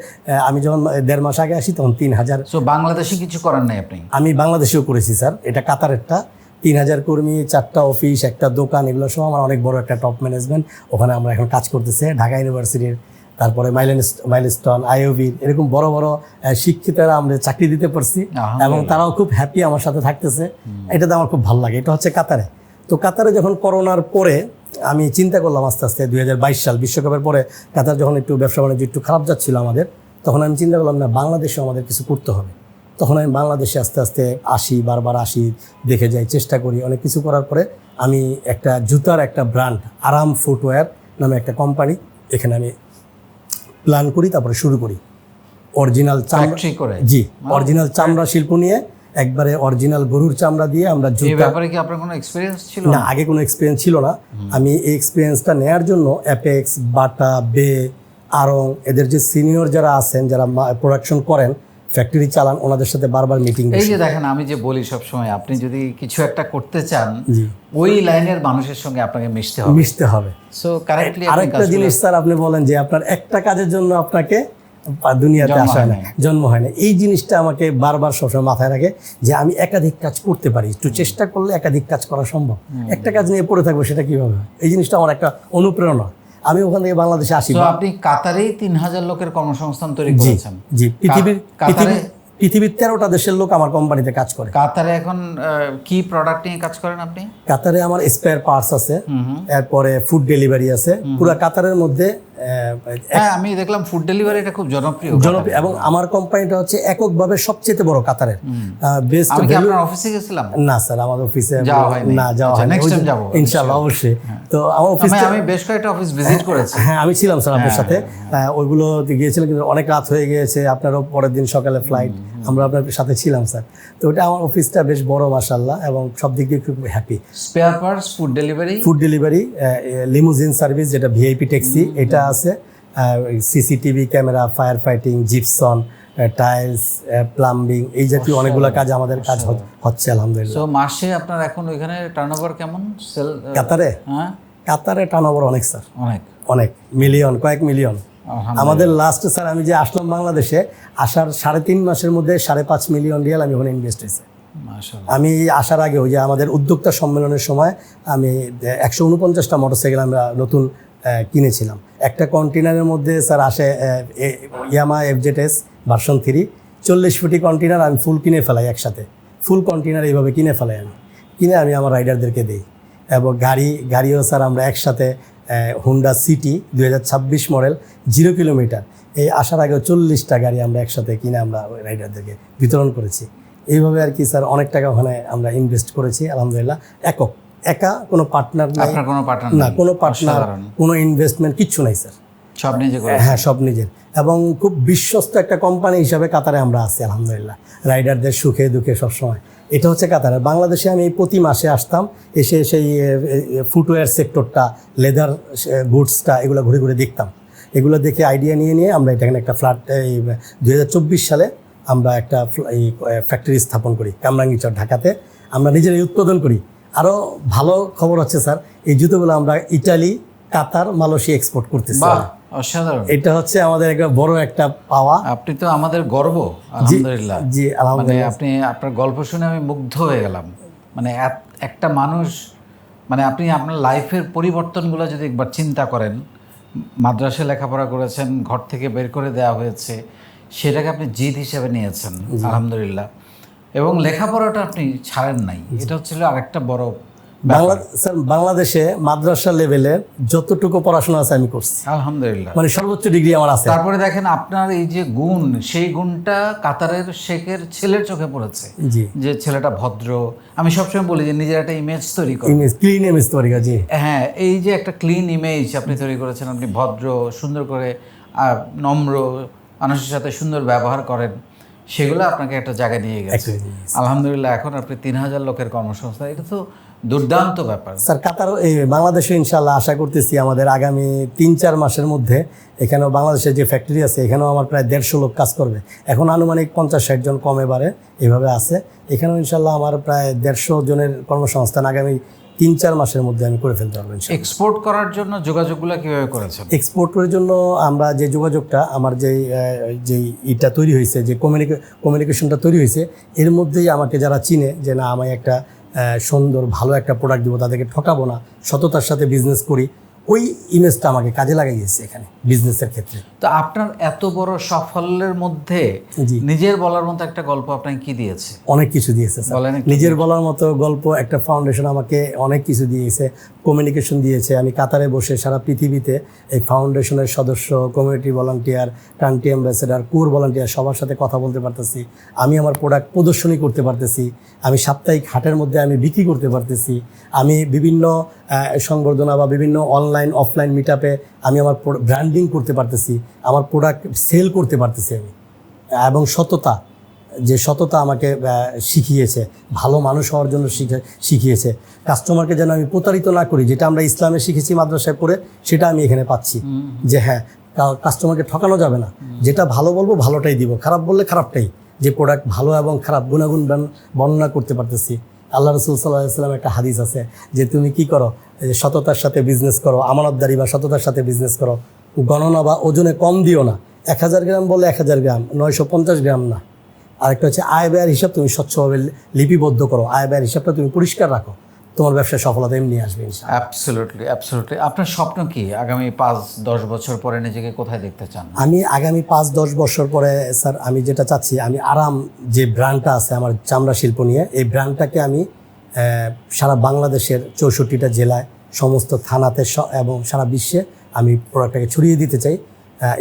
Speaker 2: আমি যখন 1.5 মাস আগে আসি তখন 3000।
Speaker 1: সো বাংলাদেশে কিছু করার নাই আপনি?
Speaker 2: আমি বাংলাদেশেও করেছি স্যার, এটা কাতারেরটা। 3000 কর্মী, 4টা অফিস, একটা দোকান, এগুলো সহ আমার অনেক বড় একটা টপ ম্যানেজমেন্ট। ওখানে আমরা এখন কাজ করতেছে ঢাকা ইউনিভার্সিটির, তারপরে মাইলস্টোন, আইওবি, এরকম বড় বড় শিক্ষিতরা আমরা চাকরি দিতে পারছি এবং তারাও খুব হ্যাপি আমার সাথে থাকতেছে। এটাতে আমার খুব ভালো লাগে। এটা হচ্ছে কাতারে। তো কাতারে যখন করোনার পরে আমি চিন্তা করলাম আস্তে আস্তে 2022 সাল বিশ্বকাপের পরে কাতার যখন একটু ব্যবসা বাণিজ্য একটু খারাপ যাচ্ছিল আমাদের, তখন আমি চিন্তা করলাম না, বাংলাদেশে আমাদের কিছু করতে হবে। তখন আমি বাংলাদেশে আস্তে আস্তে আসি, বারবার আসি, দেখে যাই, চেষ্টা করি, অনেক কিছু করার পরে আমি একটা জুতার একটা ব্র্যান্ড আরাম ফুটওয়্যার নামে একটা কোম্পানি এখানে আমি প্ল্যান করি, তারপরে শুরু করি অরিজিনাল
Speaker 1: ফ্যাক্টরি করে।
Speaker 2: জি, অরিজিনাল চামড়া শিল্প নিয়ে, একবারে অরিজিনাল গরুর চামড়া দিয়ে আমরা
Speaker 1: এই
Speaker 2: জুতা।
Speaker 1: ব্যাপারে কি আপনার কোনো এক্সপেরিয়েন্স ছিল?
Speaker 2: না, আগে কোনো এক্সপিরিয়েন্স ছিল না। আমি এই এক্সপিরিয়েন্সটা নেওয়ার জন্য অ্যাপেক্স, বাটা, বে, আরং, এদের যে সিনিয়র যারা আছেন, যারা প্রোডাকশন করেন, ফ্যাক্টরি চালান, ওনাদের সাথে বারবার মিটিং।
Speaker 1: এই যে দেখেন, আমি যে বলি সবসময়, আপনি যদি কিছু একটা করতে চান, ওই লাইনের মানুষের সঙ্গে আপনাকে মিশতে হবে। সো কারেক্টলি
Speaker 2: আরেকটা জিনিস স্যার, আপনি বলেন যে আপনার একটা কাজের জন্য আপনাকে দুনিয়াতে আসা হয় না, জন্ম হয় না। এই জিনিসটা আমাকে বারবার সবসময় মাথায় রাখে যে আমি একাধিক কাজ করতে পারি, একটু চেষ্টা করলে একাধিক কাজ করা সম্ভব। একটা কাজ নিয়ে পড়ে থাকবো, সেটা কিভাবে হয়? এই জিনিসটা আমার একটা অনুপ্রেরণা। আমি ওখান থেকে বাংলাদেশে আসি।
Speaker 1: আপনি কাতারেই 3000 লোকের কর্মসংস্থান তৈরি করেছেন?
Speaker 2: জি, পৃথিবীর 13টা দেশের লোক আমার কোম্পানিতে কাজ করে।
Speaker 1: কাতারে এখন কি প্রোডাক্ট নিয়ে কাজ করেন আপনি?
Speaker 2: কাতারে আমার স্পেয়ার পার্টস আছে, এরপরে ফুড ডেলিভারি আছে। পুরো কাতারের মধ্যে
Speaker 1: হ্যাঁ, আমি দেখলাম ফুড ডেলিভারি এটা খুব জনপ্রিয়,
Speaker 2: এবং আমার কোম্পানিটা হচ্ছে এককভাবে সবচেয়ে বড় কাতারের। বেস্ট।
Speaker 1: আমি কি আপনার অফিসে গেছিলাম?
Speaker 2: না স্যার, আমার অফিসে
Speaker 1: যাওয়া হয়নি।
Speaker 2: না, যাওয়া হয়নি।
Speaker 1: নেক্সট টাইম যাব
Speaker 2: ইনশাআল্লাহ, অবশ্যই। তো আমার অফিসে
Speaker 1: আমি বেশ কয়েকটা অফিস ভিজিট করেছি।
Speaker 2: হ্যাঁ, আমি ছিলাম স্যার আপনার সাথে, ওইগুলো গিয়েছিলাম, কিন্তু অনেক রাত হয়ে গিয়েছে, আপনারও পরের দিন সকালে ফ্লাইট, আমরা আপনার সাথে ছিলাম স্যার। তো ওটা আমার অফিসটা বেশ বড় মাশাআল্লাহ, এবং সব দিক দিয়ে খুব happy.
Speaker 1: Spare parts, food delivery,
Speaker 2: limousine service, যেটা ভিআইপি ট্যাক্সি, এটা আছে। CCTV camera, fire fighting, gypsum, tiles, plumbing, এই জাতীয় অনেকগুলো কাজ আমাদের কাজ হচ্ছে আলহামদুলিল্লাহ।
Speaker 1: সো মাসে আপনার এখন ওইখানে টার্নওভার কেমন? সেল
Speaker 2: কাতারে?
Speaker 1: হ্যাঁ,
Speaker 2: কাতারে টার্নওভার অনেক স্যার,
Speaker 1: অনেক
Speaker 2: মিলিয়ন, কয়েক মিলিয়ন। আমাদের লাস্ট স্যার, আমি যে আসলাম বাংলাদেশে, আসার 3.5 মাসের মধ্যে 5.5 মিলিয়ন রিয়াল আমি ওখানে ইনভেস্ট হয়েছে। আমি আসার আগে ওই যে আমাদের উদ্যোক্তা সম্মেলনের সময় আমি 149টা মোটরসাইকেল আমরা নতুন কিনেছিলাম। একটা কন্টেনারের মধ্যে স্যার আসে ইয়ামা FZS ভার্সন 3, 40 ফুটি কন্টেনার আমি ফুল কিনে ফেলাই একসাথে। ফুল কন্টেনার এইভাবে কিনে ফেলাই, আমি আমার রাইডারদেরকে দিই। এবং গাড়িও স্যার আমরা একসাথে হুন্ডা সিটি 2026 মডেল, 0 কিলোমিটার, এই আসার আগেও 40টা গাড়ি আমরা একসাথে কিনে আমরা রাইডারদেরকে বিতরণ করেছি। এইভাবে আর কি স্যার অনেক টাকা ওখানে আমরা ইনভেস্ট করেছি আলহামদুলিল্লাহ। একা কোনো পার্টনার নাই, না কোনো পার্টনার, কোনো ইনভেস্টমেন্ট, কিচ্ছু নাই স্যার,
Speaker 1: সব নিজে করে।
Speaker 2: হ্যাঁ, সব নিজের। এবং খুব বিশ্বস্ত একটা কোম্পানি হিসাবে কাতারে আমরা আছি আলহামদুলিল্লাহ, রাইডারদের সুখে দুঃখে সবসময়। এটা হচ্ছে কাতারে। বাংলাদেশে আমি প্রতি মাসে আসতাম, এসে সেই ফুটওয়্যার সেক্টরটা, লেদার গুডসটা, এগুলো ঘুরে ঘুরে দেখতাম। এগুলো দেখে আইডিয়া নিয়ে আমরা এখানে একটা ফ্ল্যাট 2024 সালে আমরা একটা ফ্যাক্টরি স্থাপন করি কামরাঙ্গীচর, ঢাকাতে। আমরা নিজেরাই উৎপাদন করি। আরও ভালো খবর হচ্ছে স্যার, এই জুতোগুলো আমরা ইটালি, কাতার, মালয়েশিয়া এক্সপোর্ট করতেছি।
Speaker 1: অসাধারণ।
Speaker 2: এটা হচ্ছে আমাদের একটা বড় একটা পাওয়া।
Speaker 1: আপনি তো আমাদের গর্ব আলহামদুলিল্লাহ।
Speaker 2: জি আলহামদুলিল্লাহ।
Speaker 1: আপনি, আপনার গল্প শুনে আমি মুগ্ধ হয়ে গেলাম। মানে একটা মানুষ, মানে আপনি আপনার লাইফের পরিবর্তনগুলো যদি একবার চিন্তা করেন, মাদ্রাসায় লেখাপড়া করেছেন, ঘর থেকে বের করে দেওয়া হয়েছে, সেটাকে আপনি জিদ হিসেবে নিয়েছেন আলহামদুলিল্লাহ, এবং লেখাপড়াটা আপনি ছাড়েন নাই। এটা হচ্ছিল আরেকটা বড়
Speaker 2: স্যার। বাংলাদেশে মাদ্রাসা লেভেলের যতটুকু পড়াশোনা আছে আমি করছি
Speaker 1: আলহামদুলিল্লাহ,
Speaker 2: মানে সর্বোচ্চ ডিগ্রি আমার আছে।
Speaker 1: তারপরে দেখেন আপনার এই যে গুণ, সেই গুণটা কাতারের শেখের ছেলের চোখে পড়েছে, যে ছেলেটা ভদ্র। আমি সবসময় বলি যে নিজের একটা ইমেজ তৈরি করেন,
Speaker 2: ক্লিন ইমেজ তৈরি করা। জি
Speaker 1: হ্যাঁ, এই যে একটা ক্লিন ইমেজ আপনি তৈরি করেছেন, আপনি ভদ্র, সুন্দর করে নম্র, মানুষের সাথে সুন্দর ব্যবহার করেন, সেগুলো আপনাকে একটা জায়গায় নিয়ে গেছে। আলহামদুলিল্লাহ এখন আপনি 3000 লোকের কর্মসংস্থান, এটা তো দুর্দান্ত ব্যাপার।
Speaker 2: স্যার কাতার এই বাংলাদেশে ইনশাল্লাহ আশা করতেছি আমাদের আগামী 3-4 মাসের মধ্যে এখানেও বাংলাদেশের যে ফ্যাক্টরি আছে এখানেও আমার প্রায় 150 লোক কাজ করবে। এখন আনুমানিক 50-60 জন কমে বাড়ে এভাবে আছে। এখানেও ইনশাল্লাহ আমার প্রায় 150 জনের কর্মসংস্থান আগামী 3-4 মাসের মধ্যে আমি করে ফেলতে পারবো।
Speaker 1: এক্সপোর্ট করার জন্য যোগাযোগগুলো কিভাবে করেছেন?
Speaker 2: এক্সপোর্টের জন্য আমরা যে যোগাযোগটা আমার যেই ইটা তৈরি হয়েছে, যে কমিউনিকেশনটা তৈরি হয়েছে, এর মধ্যেই আমাকে যারা চিনে যে না আমি একটা সুন্দর ভালো একটা প্রোডাক্ট দেবো, তাদেরকে ঠকাবো না, সততার সাথে বিজনেস করি, ওই ইমেজটা আমাকে কাজে লাগাইছে এখানে বিজনেসের ক্ষেত্রে।
Speaker 1: তো আপনার এত বড় সাফল্যের মধ্যে
Speaker 2: জি,
Speaker 1: নিজের বলার মতো একটা গল্প আপনাকে কি দিয়েছে?
Speaker 2: অনেক কিছু দিয়েছে স্যার।
Speaker 1: বলেন একটু।
Speaker 2: নিজের বলার মতো গল্প একটা ফাউন্ডেশন আমাকে অনেক কিছু দিয়েছে, কমিউনিকেশন দিয়েছে। আমি কাতারে বসে সারা পৃথিবীতে এই ফাউন্ডেশনের সদস্য, community volunteer, country ambassador, core volunteer সবার সাথে কথা বলতে পারতেছি। আমি আমার প্রোডাক্ট প্রদর্শনী করতে পারতেছি। আমি সাপ্তাহিক হাটের মধ্যে আমি বিক্রি করতে পারতেছি। আমি বিভিন্ন সংবর্ধনা বা বিভিন্ন অনলাইন অফলাইন মিটআপে আমি আমার ব্র্যান্ডিং করতে পারতেছি, আমার প্রোডাক্ট সেল করতে পারতেছি আমি। এবং সততা আমাকে শিখিয়েছে, ভালো মানুষ হওয়ার জন্য শিখিয়েছে। কাস্টমারকে যেন আমি প্রতারিত না করি, যেটা আমরা ইসলামে শিখেছি মাদ্রাসায় পড়ে, সেটা আমি এখানে পাচ্ছি। যে হ্যাঁ, কাস্টমারকে ঠকানো যাবে না, যেটা ভালো বলবো ভালোটাই দিব, খারাপ বললে খারাপটাই। যে প্রোডাক্ট ভালো এবং খারাপ গুণাগুণ বর্ণনা করতে পারতেছি। আল্লাহ রসুল সাল্লাল্লাহু আলাইহি ওয়াসাল্লাম একটা হাদিস আছে যে তুমি কি করো, সততার সাথে বিজনেস করো, আমানতদারি বা সততার সাথে বিজনেস করো, গণনা বা ওজনে কম দিও না। 1000 গ্রাম বলে 1000 গ্রাম, 950 গ্রাম না। আরেকটা হচ্ছে আয় ব্যয়ের হিসাব তুমি স্বচ্ছভাবে লিপিবদ্ধ করো, আয় ব্যয়ের হিসাবটা তুমি পরিষ্কার রাখো, তোমার ব্যবসায় সফলতা এমনি আসবে ইনশাআল্লাহ।
Speaker 1: অ্যাবসলিউটলি। আপনার স্বপ্ন কি? আগামী 5-10 বছর পরে নিজেকে কোথায় দেখতে চান?
Speaker 2: আমি আগামী 5-10 বছর পরে স্যার আমি যেটা চাচ্ছি, আমি আরাম যে ব্র্যান্ডটা আছে আমার চামড়া শিল্প নিয়ে, এই ব্র্যান্ডটাকে আমি সারা বাংলাদেশের 64টা জেলায়, সমস্ত থানাতে এবং সারা বিশ্বে আমি প্রোডাক্টটাকে ছড়িয়ে দিতে চাই।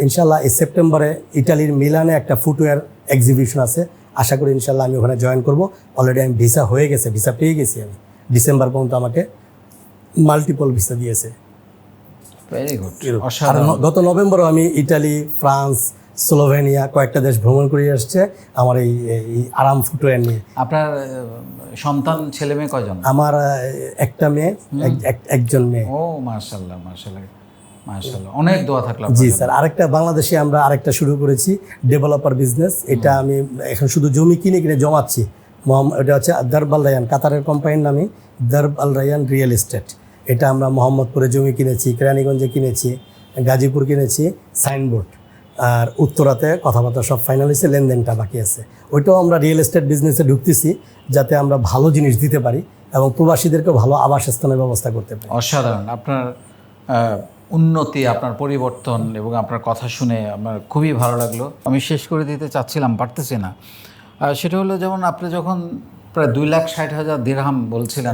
Speaker 2: ইনশাল্লাহ এই সেপ্টেম্বরে ইটালির মিলানে একটা ফুটওয়্যার এক্সিবিশন আছে, আশা করি ইনশাল্লাহ আমি ওখানে জয়েন করব। অলরেডি আমি ভিসা হয়ে গেছে, ভিসা পেয়ে গেছি আমি। ডিসেম্বর পর্যন্ত আমাকে মাল্টিপল ভিসা দিয়েছে।
Speaker 1: Very good.
Speaker 2: আর গত নভেম্বরেও আমি ইটালি, ফ্রান্স, স্লোভেনিয়া কয়েকটা দেশ ভ্রমণ করে আসছে আমার এই আরাম ফুটওয়্যার নিয়ে।
Speaker 1: আপনার সন্তান ছেলে মেয়ে কয়জন?
Speaker 2: আমার একটা মেয়ে, একজন মেয়ে।
Speaker 1: ও মাশাআল্লাহ মাশাআল্লাহ মাশাআল্লাহ, অনেক দোয়া থাকলো।
Speaker 2: জি স্যার, আরেকটা বাংলাদেশে আমরা আরেকটা শুরু করেছি ডেভেলপার বিজনেস। এটা আমি এখন শুধু জমি কিনে জমাচ্ছি। এটা হচ্ছে দারব আল রায়ান, কাতারের কোম্পানির নামে দারব আল রায়ান রিয়েল এস্টেট। এটা আমরা মোহাম্মদপুরে জমি কিনেছি, কেরানীগঞ্জে কিনেছি, গাজীপুর কিনেছি, সাইনবোর্ড। আর উত্তরাতে কথাবার্তা সব ফাইনাল হয়েছে, লেনদেনটা বাকি আছে। ওইটাও আমরা রিয়েল এস্টেট বিজনেসে ঢুকতেছি যাতে আমরা ভালো জিনিস দিতে পারি এবং প্রবাসীদেরকে ভালো আবাসস্থানের ব্যবস্থা করতে পারি।
Speaker 1: অসাধারণ আপনার উন্নতি, আপনার পরিবর্তন এবং আপনার কথা শুনে আমার খুবই ভালো লাগলো। আমি শেষ করে দিতে চাচ্ছিলাম, পারতেছি না। সেটা হলো যেমন আপনি যখন প্রায় 2,60,000 দিরহাম বলছিলেন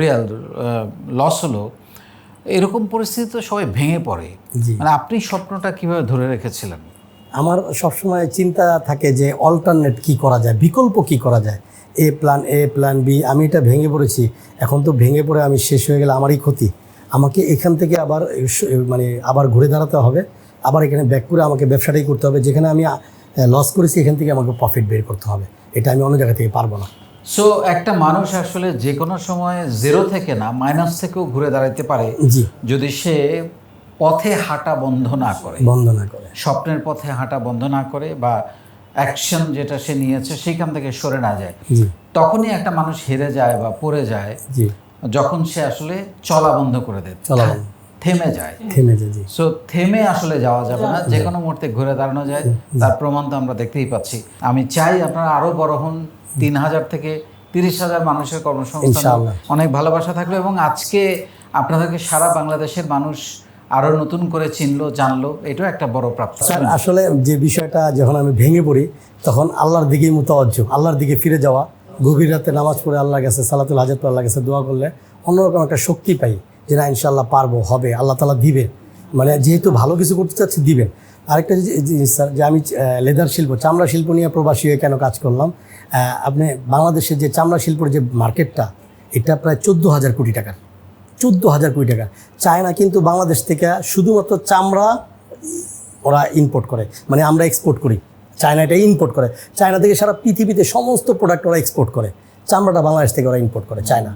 Speaker 1: রিয়াল লস হলো, এরকম পরিস্থিতি তো সবাই ভেঙে পড়ে। মানে আপনি স্বপ্নটা কিভাবে ধরে রেখেছিলেন?
Speaker 2: আমার সবসময় চিন্তা থাকে যে অল্টারনেট কি করা যায়, বিকল্প কি করা যায়, এ প্ল্যান বি। আমি এটা ভেঙে পড়েছি, এখন তো ভেঙে পড়ে আমি শেষ হয়ে গেলে আমারই ক্ষতি। আমাকে এখান থেকে আবার ঘুরে দাঁড়াতে হবে, আবার এখানে ব্যাক করে আমাকে ব্যবসাটাই করতে হবে। যেখানে আমি লস করেছি এখান থেকে আমাকে প্রফিট বের করতে হবে, এটা আমি অন্য জায়গা থেকে পারবো না।
Speaker 1: সো একটা মানুষ আসলে যে কোনো সময় জিরো থেকে না, মাইনাস থেকেও ঘুরে দাঁড়াতে পারে যদি সে পথে হাঁটা বন্ধ না করে, স্বপ্নের পথে হাঁটা বন্ধ না করে, বা অ্যাকশন যেটা সে নিয়েছে সেইখান থেকে সরে না যায়। তখনই একটা মানুষ হেরে যায় বা পড়ে যায় যখন সে আসলে চলা বন্ধ করে দেয়, থেমে যায়। সো থেমে আসলে যাওয়া যাবে না, যে কোনো মুহূর্তে ঘুরে দাঁড়ানো যায়। তার প্রমাণ তো আমরা দেখতেই পাচ্ছি। আমি চাই আপনারা আরও বড় হন, 3,000 থেকে 30,000 মানুষের কর্মসংস্থান, অনেক ভালোবাসা থাকলো। এবং আজকে আপনাদেরকে সারা বাংলাদেশের মানুষ আরও নতুন করে চিনলো, জানলো, এটাও একটা বড় প্রাপ্তি।
Speaker 2: স্যার আসলে যে বিষয়টা, যখন আমি ভেঙে পড়ি তখন আল্লাহর দিকেই মুতাওয়াজ্জহ, আল্লাহর দিকে ফিরে যাওয়া, গভীর রাতে নামাজ পড়ে আল্লাহর কাছে সালাতুল হাজাত পড়ে আল্লাহর কাছে দোয়া করলে অন্যরকম একটা শক্তি পাই যে না ইনশাআল্লাহ পারবো, হবে, আল্লাহ তাআলা দিবে। মানে যেহেতু ভালো কিছু করতে চাচ্ছি দিবেন। আরেকটা জিনিস স্যার, যে আমি লেদার শিল্প, চামড়া শিল্প নিয়ে প্রবাসী হয়ে কেন কাজ করলাম, আপনি বাংলাদেশের যে চামড়া শিল্পের যে মার্কেটটা, এটা প্রায় 14,000 কোটি টাকার, 14,000 কোটি টাকা। চায়না কিন্তু বাংলাদেশ থেকে শুধুমাত্র চামড়া ওরা ইম্পোর্ট করে, মানে আমরা এক্সপোর্ট করি, চায়না এটা ইম্পোর্ট করে, চায়না থেকে সারা পৃথিবীতে সমস্ত প্রোডাক্ট ওরা এক্সপোর্ট করে, চামড়াটা বাংলাদেশ থেকে ওরা ইম্পোর্ট করে চায়না।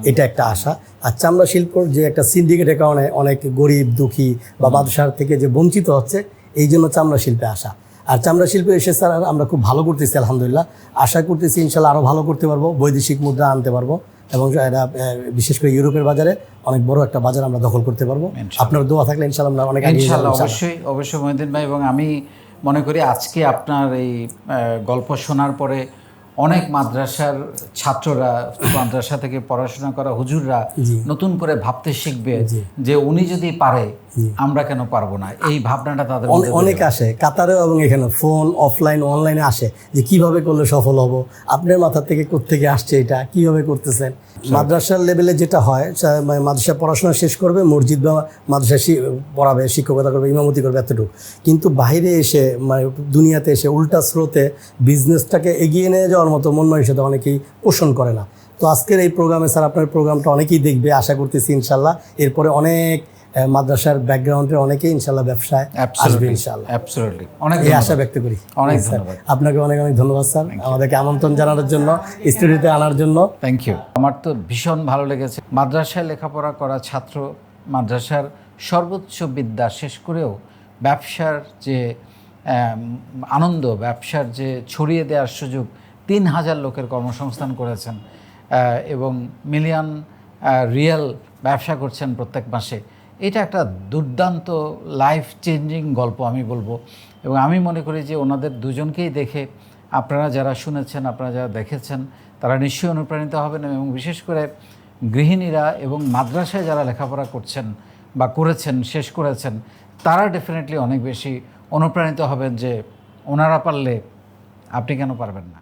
Speaker 2: এটা একটা আশা। আর চামড়া শিল্পর যে একটা সিন্ডিকেটের কারণে অনেক গরিব দুঃখী বা মাদ্রাসার থেকে যে বঞ্চিত হচ্ছে, এই জন্য চামড়া শিল্পে আসা। আর চামড়া শিল্পে এসে স্যার আমরা খুব ভালো করতেছি আলহামদুলিল্লাহ, আশা করতেছি ইনশাল্লাহ আরও ভালো করতে পারবো, বৈদেশিক মুদ্রা আনতে পারবো এবং এটা বিশেষ করে ইউরোপের বাজারে অনেক বড় একটা বাজার আমরা দখল করতে পারবো। আপনার দোয়া থাকলে ইনশাল্লাহ আমরা অনেক এগিয়ে যাবো
Speaker 1: ইনশাআল্লাহ।
Speaker 2: ইনশাল্লাহ।
Speaker 1: অবশ্যই মহিউদ্দিন ভাই, এবং আমি মনে করি আজকে আপনার এই গল্প শোনার পরে অনেক মাদ্রাসার ছাত্ররা, মাদ্রাসা থেকে পড়াশোনা করা হুজুররা নতুন করে ভাবতে শিখবে যে উনি যদি পারে আমরা কেন পারবো না, এই ভাবনাটা তাদের মধ্যে
Speaker 2: অনেক আসে কাতারেও এবং এখানে ফোন অফলাইন অনলাইনে আসে যে কিভাবে করলে সফল হব, আপনার মাথা থেকে কোত্থেকে আসছে, এটা কিভাবে করতেছেন। মাদ্রাসার লেভেলে যেটা হয়, মাদ্রাসা পড়াশোনা শেষ করবে, মসজিদ বা মাদ্রাসা পড়াবে, শিক্ষকতা করবে, ইমামতি করবে, এতটুকু। কিন্তু বাইরে এসে মানে দুনিয়াতে এসে উল্টা স্রোতে বিজনেসটাকে এগিয়ে নিয়ে যাওয়ার মতো মন মানসিকতা অনেকেই পোষণ করে না। তো আজকের এই প্রোগ্রামে স্যার আপনার প্রোগ্রামটা অনেকেই দেখবে আশা করতেছি ইনশাল্লাহ। এরপরে অনেক মাদ্রাসার ব্যাকগ্রাউন্ডে অনেকেই ইনশাল্লাহ ব্যবসায় আসবে ইনশাল্লাহ।
Speaker 1: অ্যাবসলিউটলি, অনেক
Speaker 2: এই আশা ব্যক্ত করি।
Speaker 1: অনেক
Speaker 2: স্যার
Speaker 1: ধন্যবাদ
Speaker 2: আপনাকে অনেক ধন্যবাদ স্যার, আমাদেরকে আমন্ত্রণ জানানোর জন্য, স্টুডিওতে আনার জন্য।
Speaker 1: Thank you. আমার তো ভীষণ ভালো লেগেছে। মাদ্রাসায় লেখাপড়া করা ছাত্র মাদ্রাসার সর্বোচ্চ বিদ্যা শেষ করেও ব্যবসার যে আনন্দ, ব্যবসার যে ছড়িয়ে দেওয়ার সুযোগ, 3000 লোকের কর্মসংস্থান করেছেন এবং মিলিয়ন রিয়েল ব্যবসা করছেন প্রত্যেক মাসে। এটা একটা দুর্দান্ত লাইফ চেঞ্জিং গল্প আমি বলবো। এবং আমি মনে করি যে ওনাদের দুজনকেই দেখে আপনারা যারা শুনেছেন, আপনারা যারা দেখেছেন, তারা নিশ্চয়ই অনুপ্রাণিত হবেন। এবং বিশেষ করে গৃহিণীরা এবং মাদ্রাসায় যারা লেখাপড়া করছেন বা করেছেন, শেষ করেছেন, তারা ডেফিনেটলি অনেক বেশি অনুপ্রাণিত হবেন যে ওনারা পারলে আপনি কেন পারবেন না।